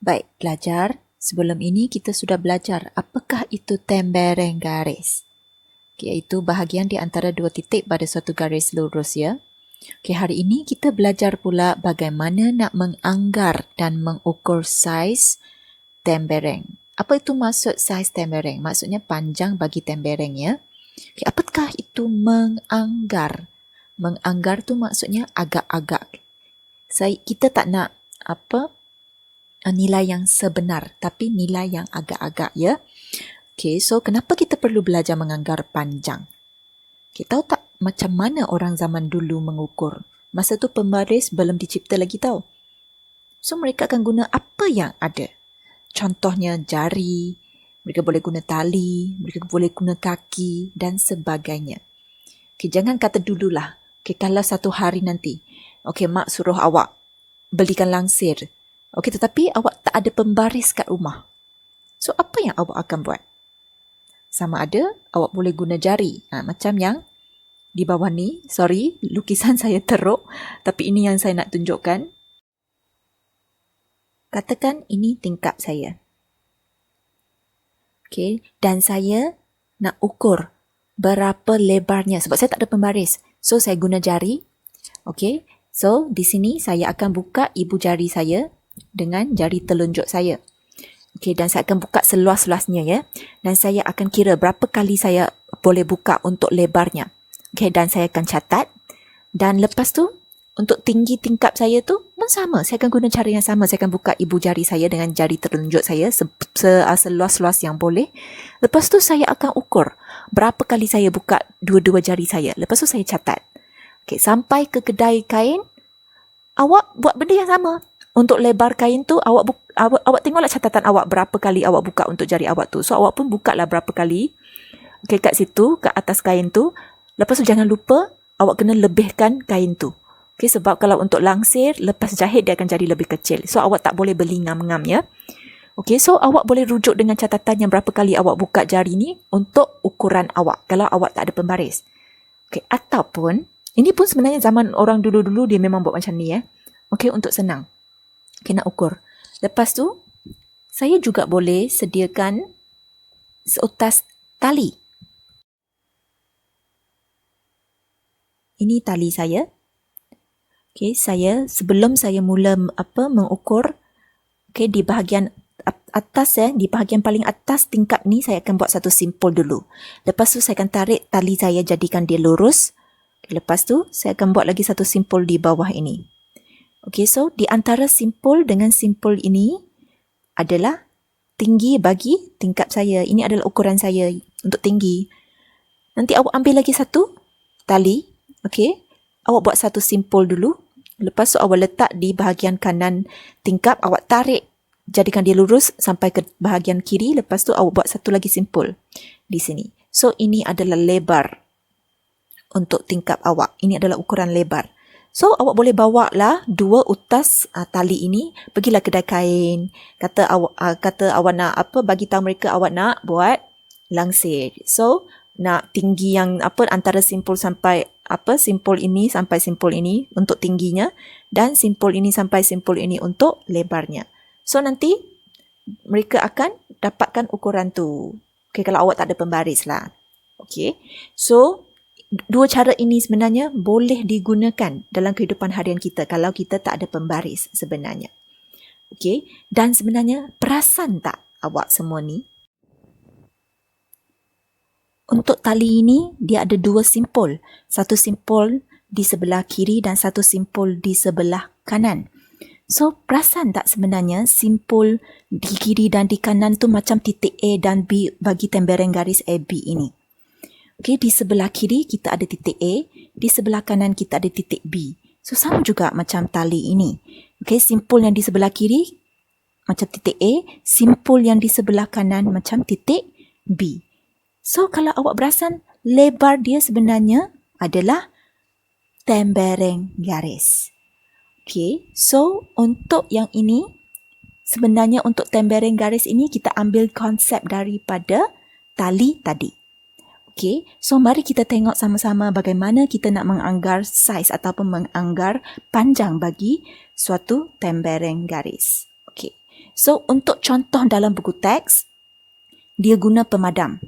Baik, pelajar. Sebelum ini kita sudah belajar apakah itu tembereng garis. Iaitu bahagian di antara dua titik pada suatu garis lurus ya. Hari ini kita belajar pula bagaimana nak menganggar dan mengukur saiz tembereng. Apa itu maksud saiz tembereng? Maksudnya panjang bagi tembereng ya. Apakah itu menganggar? Menganggar tu maksudnya agak-agak. Kita tak nak nilai yang sebenar, tapi nilai yang agak-agak ya. So kenapa kita perlu belajar menganggar panjang? Tahu tak macam mana orang zaman dulu mengukur? Masa tu pembaris belum dicipta lagi tahu. So mereka akan guna apa yang ada. Contohnya jari, mereka boleh guna tali, mereka boleh guna kaki dan sebagainya. Jangan kata dululah. Kalau satu hari nanti, mak suruh awak belikan langsir. Tetapi awak tak ada pembaris kat rumah. So apa yang awak akan buat? Sama ada awak boleh guna jari. Macam yang di bawah ni. Sorry, lukisan saya teruk. Tapi ini yang saya nak tunjukkan. Katakan ini tingkap saya. Dan saya nak ukur berapa lebarnya. Sebab saya tak ada pembaris. So saya guna jari. So di sini saya akan buka ibu jari saya dengan jari telunjuk saya. Dan saya akan buka seluas-luasnya ya. Dan saya akan kira berapa kali saya boleh buka untuk lebarnya. Dan saya akan catat. Dan lepas tu, untuk tinggi tingkap saya tu pun sama. Saya akan guna cara yang sama. Saya akan buka ibu jari saya dengan jari telunjuk saya seluas-luas yang boleh. Lepas tu saya akan ukur berapa kali saya buka dua-dua jari saya. Lepas tu saya catat. Sampai ke kedai kain, awak buat benda yang sama. Untuk lebar kain tu, awak tengoklah catatan awak berapa kali awak buka untuk jari awak tu. So, awak pun buka lah berapa kali. Kat situ, kat atas kain tu. Lepas tu, jangan lupa, awak kena lebihkan kain tu. Sebab kalau untuk langsir, lepas jahit dia akan jadi lebih kecil. So, awak tak boleh beli ngam-ngam ya. So awak boleh rujuk dengan catatan yang berapa kali awak buka jari ni untuk ukuran awak. Kalau awak tak ada pembaris. Ataupun, ini pun sebenarnya zaman orang dulu-dulu dia memang buat macam ni ya. Untuk senang. Nak ukur. Lepas tu, saya juga boleh sediakan seutas tali. Ini tali saya. Sebelum saya mula mengukur, di bahagian atas di bahagian paling atas tingkap ni saya akan buat satu simpul dulu. Lepas tu saya akan tarik tali saya jadikan dia lurus. Lepas tu saya akan buat lagi satu simpul di bawah ini. So di antara simpul dengan simpul ini adalah tinggi bagi tingkap saya. Ini adalah ukuran saya untuk tinggi. Nanti awak ambil lagi satu tali. Awak buat satu simpul dulu. Lepas tu awak letak di bahagian kanan tingkap. Awak tarik. Jadikan dia lurus sampai ke bahagian kiri. Lepas tu awak buat satu lagi simpul di sini. So ini adalah lebar untuk tingkap awak. Ini adalah ukuran lebar. So, awak boleh bawa lah dua utas tali ini. Pergilah kedai kain. Kata awak nak bagi tahu mereka awak nak buat langsir. So, nak tinggi yang antara simpul sampai simpul ini sampai simpul ini untuk tingginya. Dan simpul ini sampai simpul ini untuk lebarnya. So, nanti mereka akan dapatkan ukuran tu. Kalau awak tak ada pembaris lah. So, dua cara ini sebenarnya boleh digunakan dalam kehidupan harian kita kalau kita tak ada pembaris sebenarnya. Dan sebenarnya perasan tak awak semua ni? Untuk tali ini dia ada dua simpul. Satu simpul di sebelah kiri dan satu simpul di sebelah kanan. So perasan tak sebenarnya simpul di kiri dan di kanan tu macam titik A dan B bagi tembereng garis AB ini. Di sebelah kiri kita ada titik A, di sebelah kanan kita ada titik B. So, sama juga macam tali ini. Simpul yang di sebelah kiri macam titik A, simpul yang di sebelah kanan macam titik B. So, kalau awak perasan, lebar dia sebenarnya adalah tembereng garis. So untuk yang ini, sebenarnya untuk tembereng garis ini kita ambil konsep daripada tali tadi. So mari kita tengok sama-sama bagaimana kita nak menganggar saiz ataupun menganggar panjang bagi suatu tembereng garis. So, untuk contoh dalam buku teks, dia guna pemadam.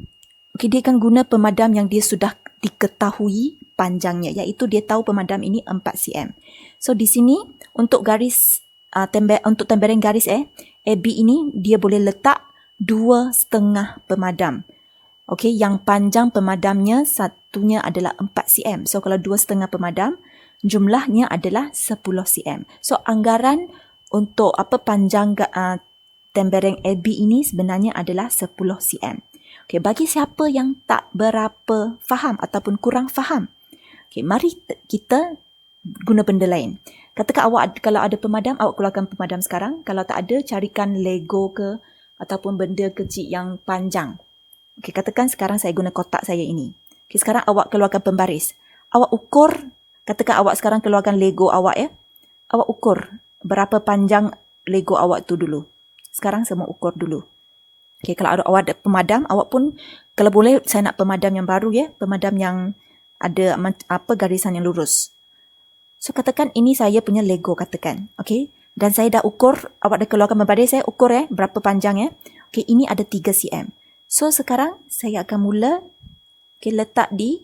Okey, dia akan guna pemadam yang dia sudah diketahui panjangnya, iaitu dia tahu pemadam ini 4 cm. So, di sini untuk garis untuk tembereng garis AB ini dia boleh letak 2,5 pemadam. Okey, yang panjang pemadamnya satunya adalah 4 cm. So, kalau 2,5 pemadam, jumlahnya adalah 10 cm. So, anggaran untuk panjang tembereng AB ini sebenarnya adalah 10 cm. Okey, bagi siapa yang tak berapa faham ataupun kurang faham, okey, mari kita guna benda lain. Katakan awak kalau ada pemadam, awak keluarkan pemadam sekarang. Kalau tak ada, carikan Lego ke ataupun benda kecil yang panjang. Okey, katakan sekarang saya guna kotak saya ini. Okey, sekarang awak keluarkan pembaris. Awak ukur, katakan awak sekarang keluarkan Lego awak ya. Awak ukur berapa panjang Lego awak tu dulu. Sekarang semua ukur dulu. Okey, kalau awak ada pemadam, awak pun kalau boleh saya nak pemadam yang baru ya, pemadam yang ada garisan yang lurus. So katakan ini saya punya Lego katakan. Okey, dan saya dah ukur, awak dah keluarkan pembaris saya ukur berapa panjang ya. Okey, ini ada 3 cm. So, sekarang saya akan mula letak di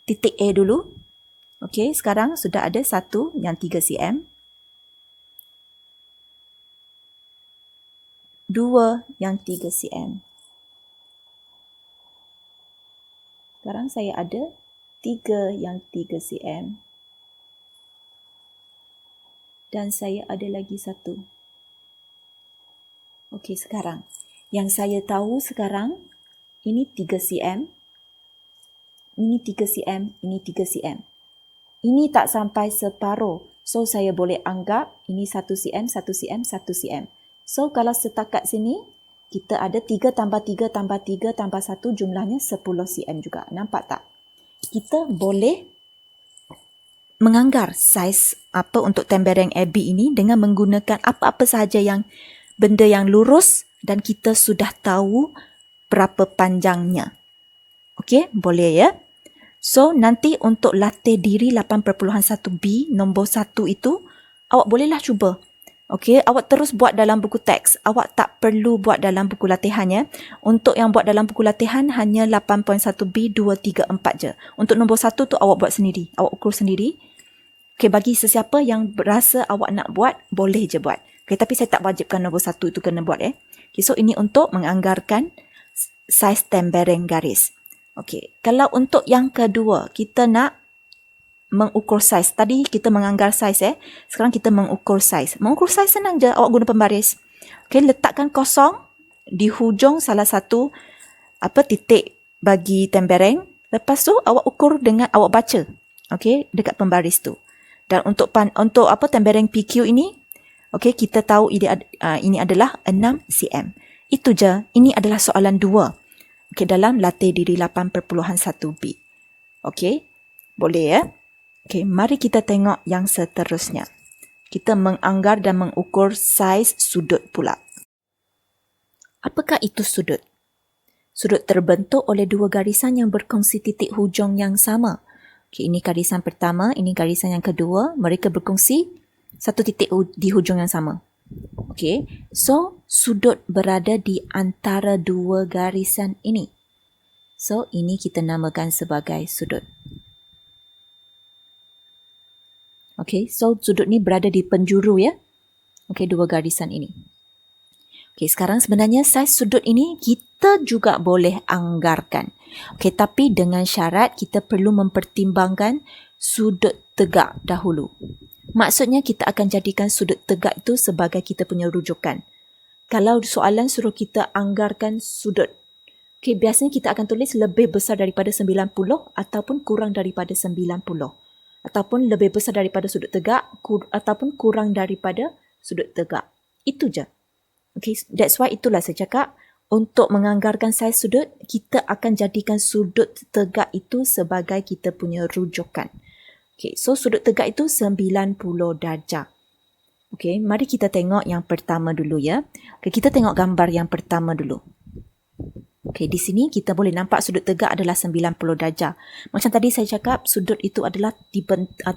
titik A dulu. Okey, sekarang sudah ada satu yang 3 cm. 2 yang 3 cm. Sekarang saya ada 3 yang 3 cm. Dan saya ada lagi satu. Okey, sekarang. Yang saya tahu sekarang, ini 3 cm, ini 3 cm, ini 3 cm. Ini tak sampai separuh. So, saya boleh anggap ini 1 cm, 1 cm, 1 cm. So, kalau setakat sini, kita ada 3 tambah 3 tambah 3 tambah 1, jumlahnya 10 cm juga. Nampak tak? Kita boleh menganggar saiz untuk tembereng AB ini dengan menggunakan apa-apa sahaja yang benda yang lurus dan kita sudah tahu berapa panjangnya. Okey, boleh ya? So, nanti untuk latih diri 8.1B nombor 1 itu, awak bolehlah cuba. Okey, awak terus buat dalam buku teks. Awak tak perlu buat dalam buku latihannya. Untuk yang buat dalam buku latihan hanya 8.1B 2, 3, 4 je. Untuk nombor 1 tu awak buat sendiri. Awak ukur sendiri. Okey, bagi sesiapa yang berasa awak nak buat, boleh je buat. Okey, tapi saya tak wajibkan nombor 1 itu kena buat Okay, so ini untuk menganggarkan saiz tembereng garis. Okey, kalau untuk yang kedua, kita nak mengukur saiz. Tadi kita menganggar saiz Sekarang kita mengukur saiz. Mengukur saiz senang je, awak guna pembaris. Okey, letakkan kosong di hujung salah satu titik bagi tembereng. Lepas tu awak ukur dengan awak baca. Okey, dekat pembaris tu. Dan untuk tembereng PQ ini, okey, kita tahu ini adalah 6 cm. Itu je. Ini adalah soalan 2. Okey, dalam latih diri 8.1B. Okey, boleh ya? Okey, mari kita tengok yang seterusnya. Kita menganggar dan mengukur saiz sudut pula. Apakah itu sudut? Sudut terbentuk oleh dua garisan yang berkongsi titik hujung yang sama. Okey, ini garisan pertama, ini garisan yang kedua. Mereka berkongsi satu titik di hujung yang sama. Okey, so sudut berada di antara dua garisan ini. So, ini kita namakan sebagai sudut. Okey, so sudut ni berada di penjuru ya. Okey, dua garisan ini. Okey, sekarang sebenarnya saiz sudut ini kita juga boleh anggarkan. Okey, tapi dengan syarat kita perlu mempertimbangkan sudut tegak dahulu. Maksudnya kita akan jadikan sudut tegak itu sebagai kita punya rujukan. Kalau soalan suruh kita anggarkan sudut, okey, biasanya kita akan tulis lebih besar daripada 90 ataupun kurang daripada 90. Ataupun lebih besar daripada sudut tegak ataupun kurang daripada sudut tegak. Itu je. Okay, that's why itulah saya cakap untuk menganggarkan saiz sudut, kita akan jadikan sudut tegak itu sebagai kita punya rujukan. Okay, so sudut tegak itu 90 darjah. Okay, mari kita tengok yang pertama dulu ya. Okay, kita tengok gambar yang pertama dulu. Okey, di sini kita boleh nampak sudut tegak adalah 90 darjah. Macam tadi saya cakap, sudut itu adalah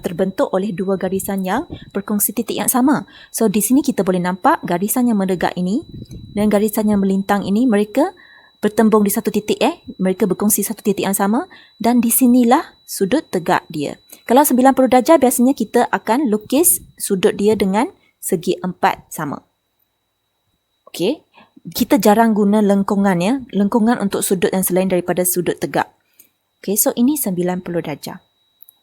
terbentuk oleh dua garisan yang berkongsi titik yang sama. So, di sini kita boleh nampak garisan yang menegak ini dan garisan yang melintang ini, mereka bertembung di satu titik. Mereka berkongsi satu titik yang sama dan di sinilah sudut tegak dia. Kalau 90 darjah, biasanya kita akan lukis sudut dia dengan segi empat sama. Okey. Kita jarang guna lengkungan lengkungan untuk sudut yang selain daripada sudut tegak. Okay, so ini 90 darjah.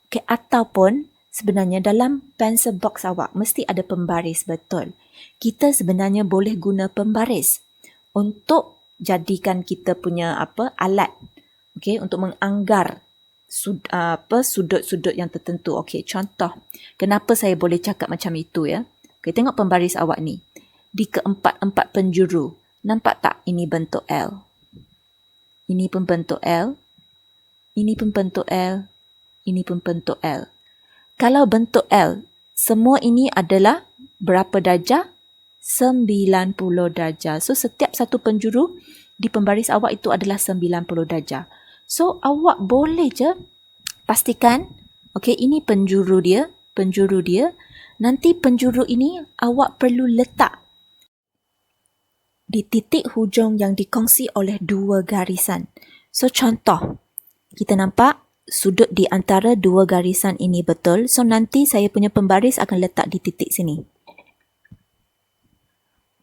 Okay, ataupun sebenarnya dalam pencil box awak mesti ada pembaris, betul. Kita sebenarnya boleh guna pembaris untuk jadikan kita punya alat, okay, untuk menganggar sudut-sudut yang tertentu. Okay, contoh, kenapa saya boleh cakap macam itu ya? Okay, tengok pembaris awak ni. Di keempat-empat penjuru. Nampak tak? Ini bentuk L. Ini pun bentuk L. Ini pun bentuk L. Ini pun bentuk L. Kalau bentuk L, semua ini adalah berapa darjah? 90 darjah. So, setiap satu penjuru di pembaris awak itu adalah 90 darjah. So, awak boleh je pastikan, okay, ini penjuru dia. Nanti penjuru ini awak perlu letak di titik hujung yang dikongsi oleh dua garisan. So, contoh, kita nampak sudut di antara dua garisan ini betul. So, nanti saya punya pembaris akan letak di titik sini.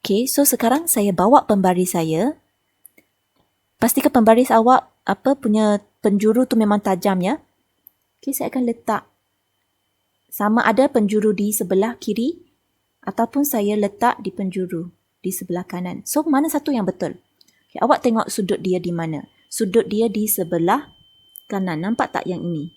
Okay, so sekarang saya bawa pembaris saya. Pastikan pembaris awak punya penjuru tu memang tajam ya. Okay, saya akan letak sama ada penjuru di sebelah kiri ataupun saya letak di penjuru di sebelah kanan. So, mana satu yang betul? Okay, awak tengok sudut dia di mana? Sudut dia di sebelah kanan. Nampak tak yang ini?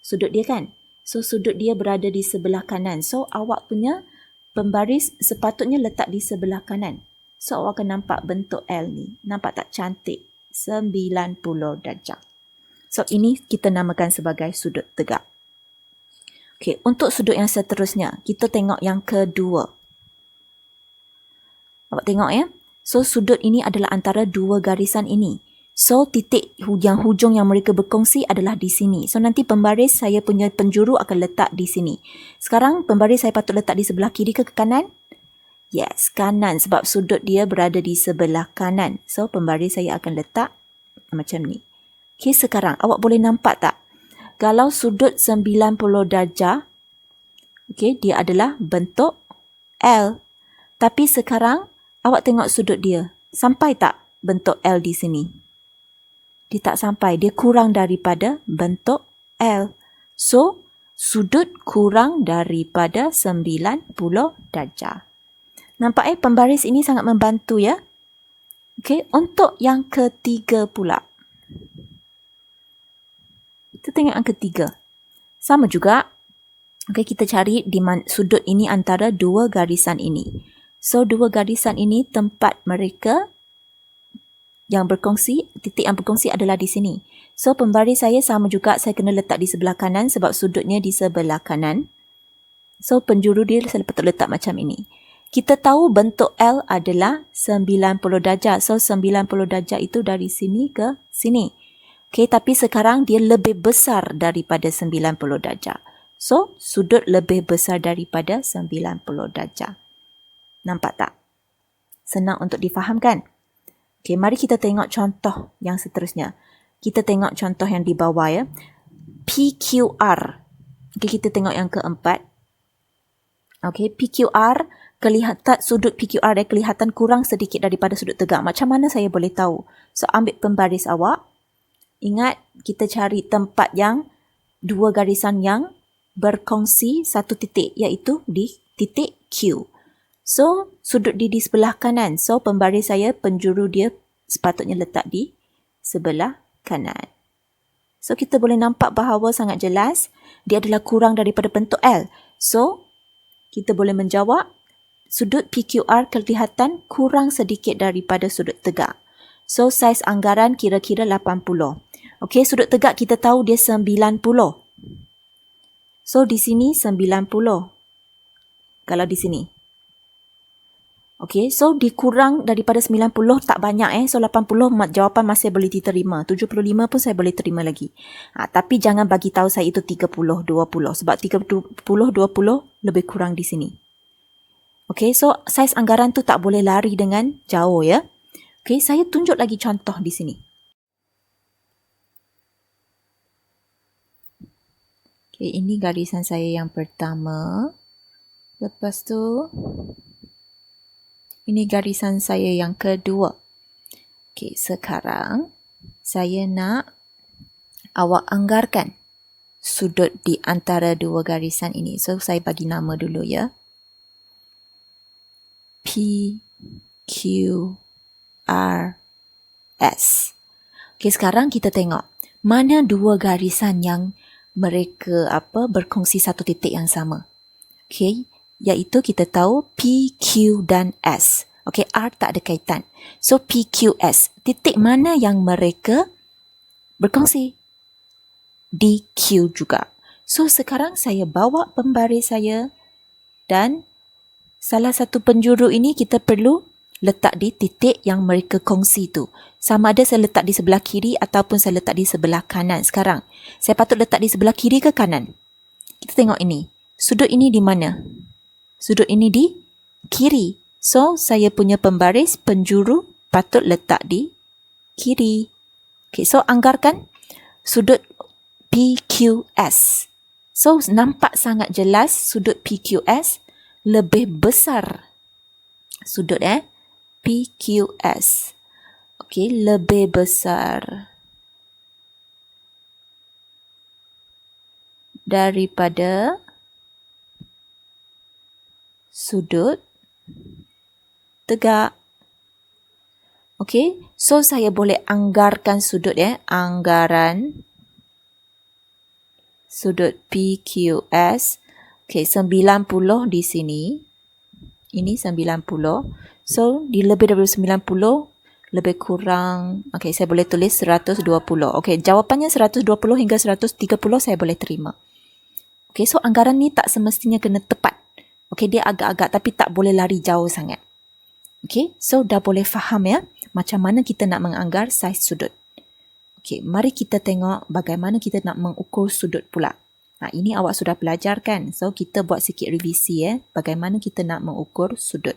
Sudut dia kan? So, sudut dia berada di sebelah kanan. So, awak punya pembaris sepatutnya letak di sebelah kanan. So, awak akan nampak bentuk L ni. Nampak tak cantik? 90 darjah. So, ini kita namakan sebagai sudut tegak. Okay, untuk sudut yang seterusnya, kita tengok yang kedua. Awak tengok ya. So, sudut ini adalah antara dua garisan ini. So, titik yang hujung yang mereka berkongsi adalah di sini. So, nanti pembaris saya punya penjuru akan letak di sini. Sekarang, pembaris saya patut letak di sebelah kiri ke kanan? Yes, kanan sebab sudut dia berada di sebelah kanan. So, pembaris saya akan letak macam ni. Okay, sekarang awak boleh nampak tak? Kalau sudut 90 darjah, okay, dia adalah bentuk L. Tapi sekarang, awak tengok sudut dia. Sampai tak bentuk L di sini? Dia tak sampai. Dia kurang daripada bentuk L. So, sudut kurang daripada 90 darjah. Nampak pembaris ini sangat membantu ya. Okay, untuk yang ketiga pula. Kita tengok yang ketiga. Sama juga. Okay, kita cari di sudut ini antara dua garisan ini. So, dua garisan ini tempat mereka yang berkongsi, titik yang berkongsi adalah di sini. So, pembaris saya sama juga, saya kena letak di sebelah kanan sebab sudutnya di sebelah kanan. So, penjuru dia saya patut letak macam ini. Kita tahu bentuk L adalah 90 darjah. So, 90 darjah itu dari sini ke sini. Okay, tapi sekarang dia lebih besar daripada 90 darjah. So, sudut lebih besar daripada 90 darjah. Nampak tak? Senang untuk difahamkan. Okay, mari kita tengok contoh yang seterusnya. Kita tengok contoh yang di bawah ya. PQR. Okay, kita tengok yang keempat. Okay, PQR, kelihatan sudut PQR dia kelihatan kurang sedikit daripada sudut tegak. Macam mana saya boleh tahu? So, ambil pembaris awak. Ingat, kita cari tempat yang dua garisan yang berkongsi satu titik, iaitu di titik Q. So, sudut dia di sebelah kanan. So, pembaris saya, penjuru dia sepatutnya letak di sebelah kanan. So, kita boleh nampak bahawa sangat jelas dia adalah kurang daripada bentuk L. So, kita boleh menjawab sudut PQR kelihatan kurang sedikit daripada sudut tegak. So, saiz anggaran kira-kira 80. Okey, sudut tegak kita tahu dia 90. So, di sini 90. Kalau di sini. Okey, so dikurang daripada 90 tak banyak So 80 jawapan masih boleh diterima. 75 pun saya boleh terima lagi. Tapi jangan bagi tahu saya itu 30, 20 sebab 30, 20 lebih kurang di sini. Okey, so saiz anggaran tu tak boleh lari dengan jauh ya. Okey, saya tunjuk lagi contoh di sini. Okey, ini garisan saya yang pertama. Lepas tu ini garisan saya yang kedua. Okey, sekarang saya nak awak anggarkan sudut di antara dua garisan ini. So, saya bagi nama dulu ya. P, Q, R, S. Okey, sekarang kita tengok mana dua garisan yang mereka berkongsi satu titik yang sama. Okey, iaitu kita tahu P, Q dan S. Okey, R tak ada kaitan. So, P, Q, S. Titik mana yang mereka berkongsi? D, Q juga. So, sekarang saya bawa pembaris saya dan salah satu penjuru ini kita perlu letak di titik yang mereka kongsi tu. Sama ada saya letak di sebelah kiri ataupun saya letak di sebelah kanan. Sekarang, saya patut letak di sebelah kiri ke kanan? Kita tengok ini. Sudut ini di mana? Sudut ini di kiri. So, saya punya pembaris penjuru patut letak di kiri. Okay, so anggarkan sudut PQS. So, nampak sangat jelas sudut PQS lebih besar. Sudut PQS. Okay, lebih besar daripada sudut tegak. Okey, so saya boleh anggarkan sudut anggaran sudut PQS. Okey, 90 di sini. Ini 90. So, di lebih daripada 90 lebih kurang. Okey, saya boleh tulis 120. Okey, jawapannya 120 hingga 130 saya boleh terima. Okey, so anggaran ni tak semestinya kena tepat. Okey, dia agak-agak tapi tak boleh lari jauh sangat. Okey, so dah boleh faham ya macam mana kita nak menganggar saiz sudut. Okey, mari kita tengok bagaimana kita nak mengukur sudut pula. Ini awak sudah belajar kan? So, kita buat sikit revisi bagaimana kita nak mengukur sudut.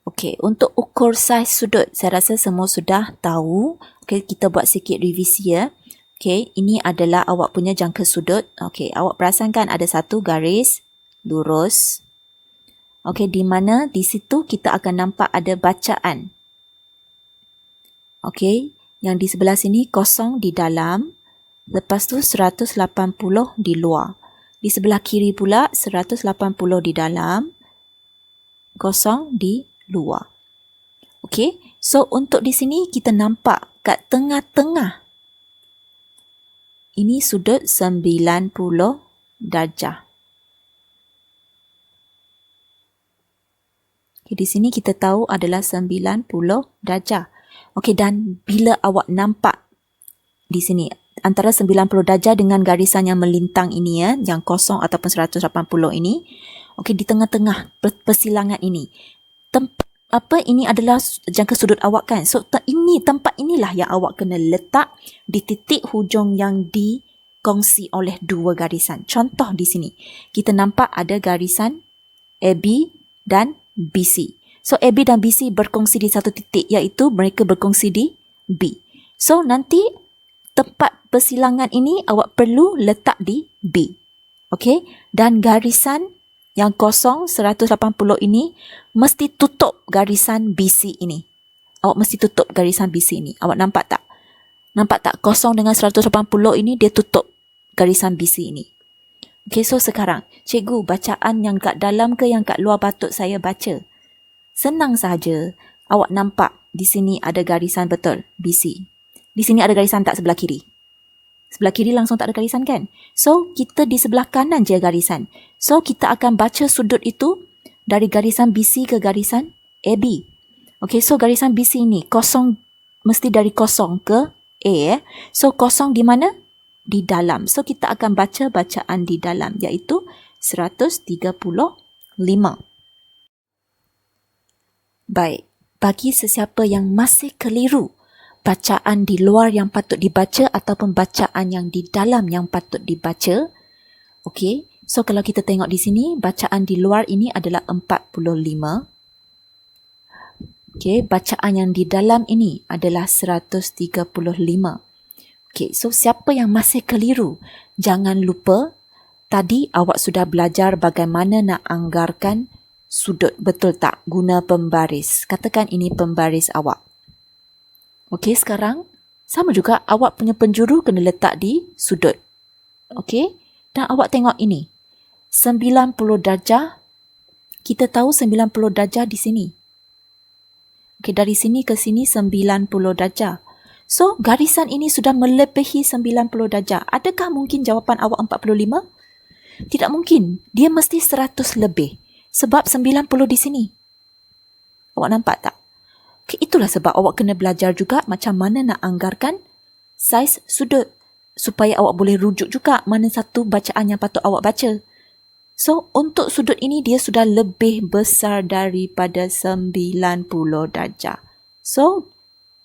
Okey, untuk ukur saiz sudut, saya rasa semua sudah tahu. Okey, kita buat sikit revisi ya. Okey, ini adalah awak punya jangka sudut. Okey, awak perasan kan ada satu garis lurus. Okey, di mana di situ kita akan nampak ada bacaan. Okey, yang di sebelah sini kosong di dalam. Lepas tu 180 di luar. Di sebelah kiri pula 180 di dalam. Kosong di luar. Okey, so untuk di sini kita nampak kat tengah-tengah. Ini sudut 90 darjah. Okay, di sini kita tahu adalah 90 darjah. Okey, dan bila awak nampak di sini antara 90 darjah dengan garisan yang melintang ini yang kosong ataupun 180 ini, okey, di tengah-tengah persilangan ini. Ini adalah jangka sudut awak kan? So, tempat inilah yang awak kena letak di titik hujung yang dikongsi oleh dua garisan. Contoh di sini, kita nampak ada garisan AB dan BC. So, AB dan BC berkongsi di satu titik, iaitu mereka berkongsi di B. So, nanti tempat persilangan ini awak perlu letak di B. Okey? Dan garisan yang kosong 180 ini mesti tutup garisan BC ini. Awak mesti tutup garisan BC ini. Awak nampak tak? Nampak tak? Kosong dengan 180 ini dia tutup garisan BC ini. Okey, so sekarang, cikgu, bacaan yang kat dalam ke yang kat luar patut saya baca? Senang sahaja. Awak nampak di sini ada garisan betul, BC. Di sini ada garisan tak sebelah kiri? Sebelah kiri langsung tak ada garisan kan? So, kita di sebelah kanan je garisan. So, kita akan baca sudut itu dari garisan BC ke garisan AB. Okay, so garisan BC ini kosong, mesti dari kosong ke A. So, kosong di mana? Di dalam. So, kita akan baca bacaan di dalam, iaitu 135. Baik, bagi sesiapa yang masih keliru bacaan di luar yang patut dibaca ataupun bacaan yang di dalam yang patut dibaca, okey, so kalau kita tengok di sini, bacaan di luar ini adalah 45. Okey, bacaan yang di dalam ini adalah 135. Okey, so siapa yang masih keliru, jangan lupa tadi awak sudah belajar bagaimana nak anggarkan sudut, betul tak? Guna pembaris. Katakan ini pembaris awak. Okey, sekarang sama juga awak punya penjuru kena letak di sudut. Okey, dan awak tengok ini. 90 darjah. Kita tahu 90 darjah di sini. Okey, dari sini ke sini 90 darjah. So, garisan ini sudah melebihi 90 darjah. Adakah mungkin jawapan awak 45? Tidak mungkin. Dia mesti 100 lebih. Sebab 90 di sini. Awak nampak tak? Okay, itulah sebab awak kena belajar juga macam mana nak anggarkan saiz sudut. Supaya awak boleh rujuk juga mana satu bacaan yang patut awak baca. So, untuk sudut ini dia sudah lebih besar daripada 90 darjah. So,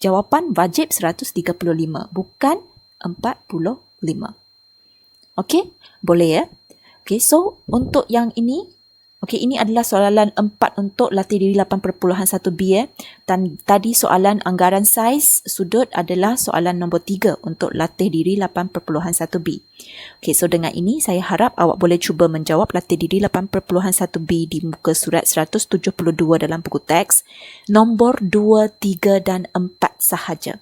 jawapan wajib 135, bukan 45. Okey? Boleh ya? Okey, so untuk yang ini, okey, ini adalah soalan 4 untuk latih diri 8.1b dan tadi soalan anggaran saiz sudut adalah soalan nombor 3 untuk latih diri 8.1b. Okey, so dengan ini saya harap awak boleh cuba menjawab latih diri 8.1b di muka surat 172 dalam buku teks nombor 2, 3 dan 4 sahaja.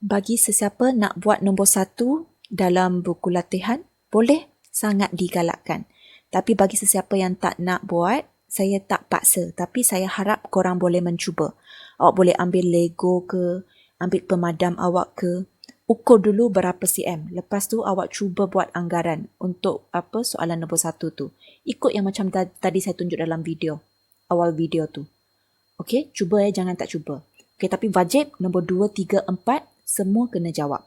Bagi sesiapa nak buat nombor 1 dalam buku latihan, boleh sangat digalakkan. Tapi bagi sesiapa yang tak nak buat, saya tak paksa. Tapi saya harap korang boleh mencuba. Awak boleh ambil Lego ke, ambil pemadam awak ke, ukur dulu berapa cm. Lepas tu awak cuba buat anggaran untuk apa soalan nombor 1 tu. Ikut yang macam tadi saya tunjuk dalam video, awal video tu. Okey, cuba jangan tak cuba. Okey, tapi wajib nombor 2, 3, 4 semua kena jawab.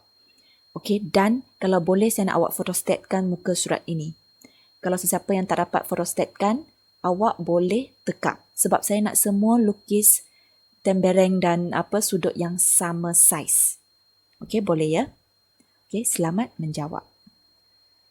Okey, dan kalau boleh saya nak awak fotostatkan muka surat ini. Kalau sesiapa yang tak dapat fotostatkan, awak boleh tekap. Sebab saya nak semua lukis tembereng dan sudut yang sama saiz. Okey, boleh ya? Okey, selamat menjawab.